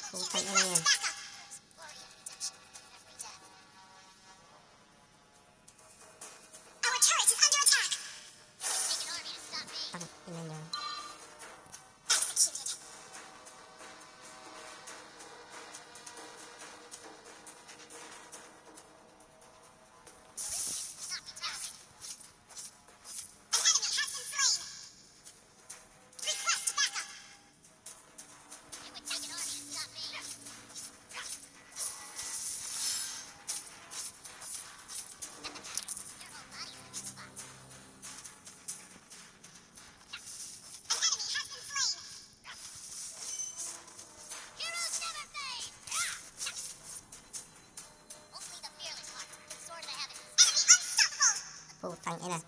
Putang ina yan. Tang ina niya. Putang ina.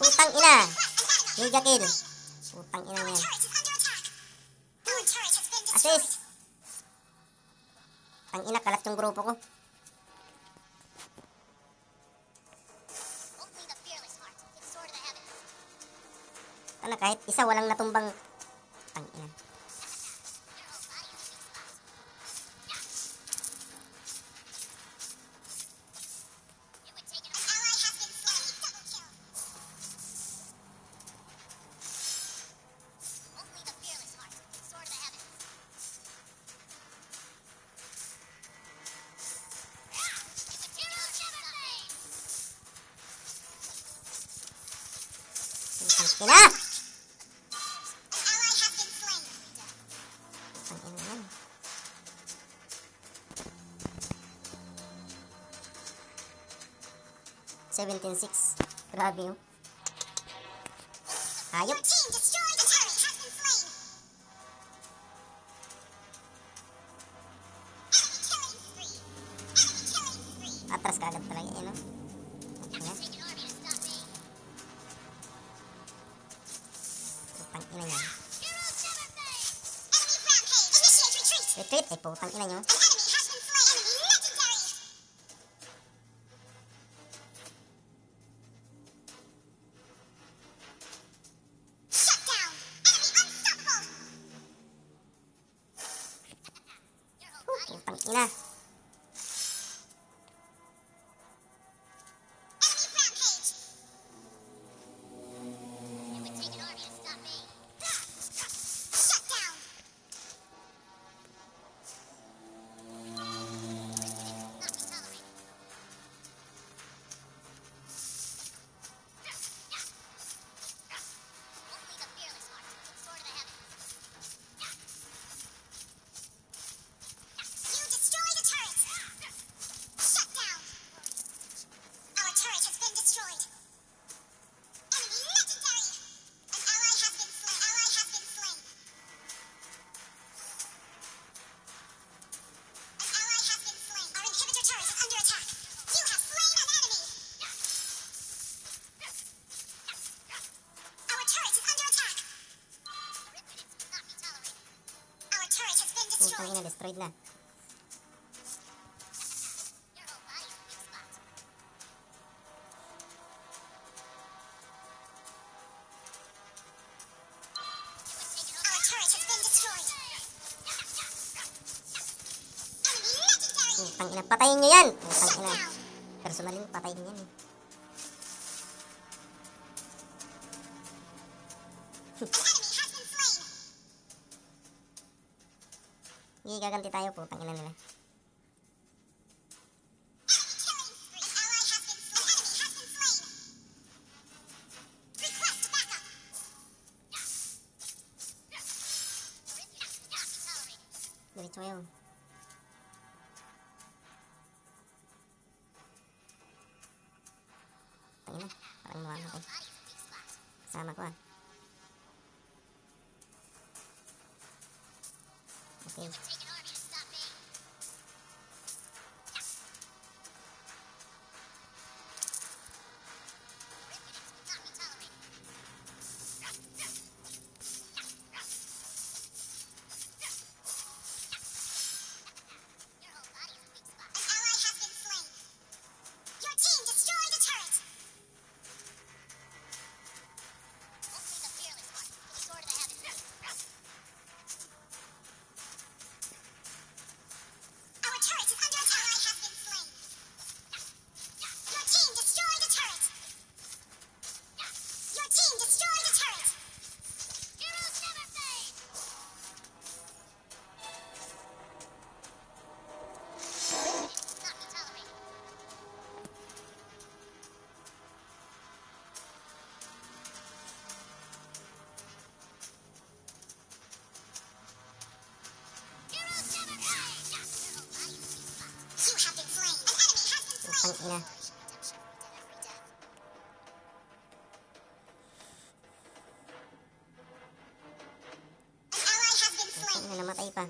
Putang ina. Mega kill. Putang ina yan. Assist. Putang ina, kalat yung grupo ko. Ano, kahit isa walang natumbang. Putang ina. Putang ina! Putang ina yan. $17,600. Grabe yun. Hayop. Atras ka agad talaga yun, no? Putang ina niya. Retreat. Ay, putang ina niyo. Putang ina. Putang ina, destroyed na. Putang ina, patayin nyo yan. Putang ina. Personalin, patayin nyo yan. Hindi, gaganti tayo, putang ina nila. Diretso kayo. Putang ina. Parang mamamatay. Kasama ko ah. Okay. Putang ina. Putang ina, namatay pa.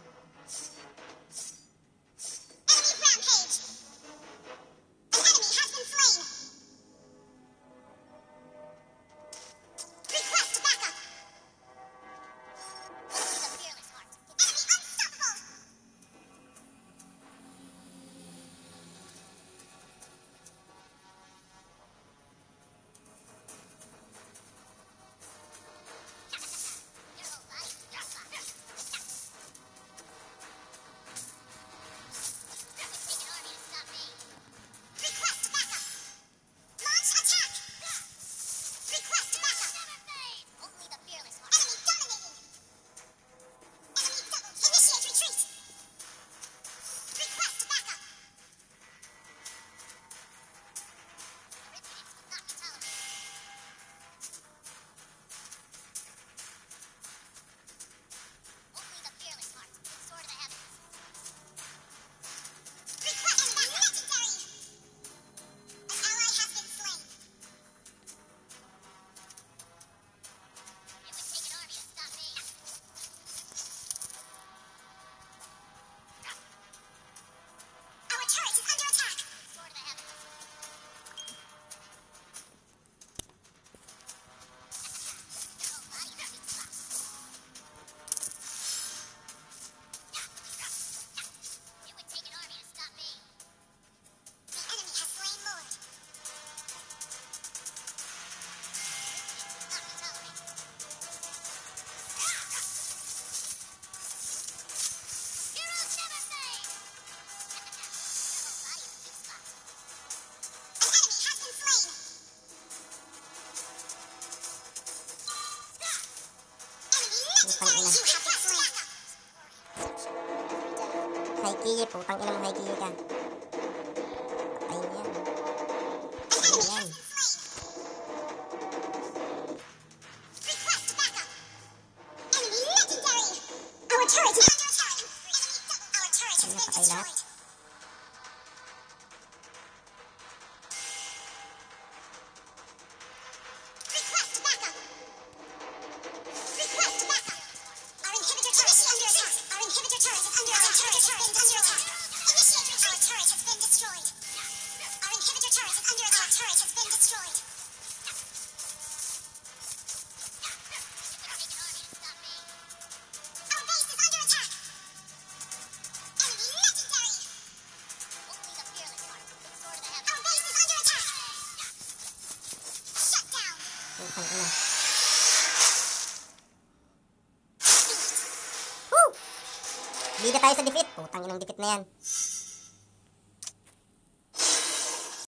Putang ina. Haikiyi, putang ina mo, haikiyi ka. Patayin yan. Patayin yan. Ano, patay lahat? Putang ina. Woo! Bida tayo sa defeat. Putang inang defeat na yan.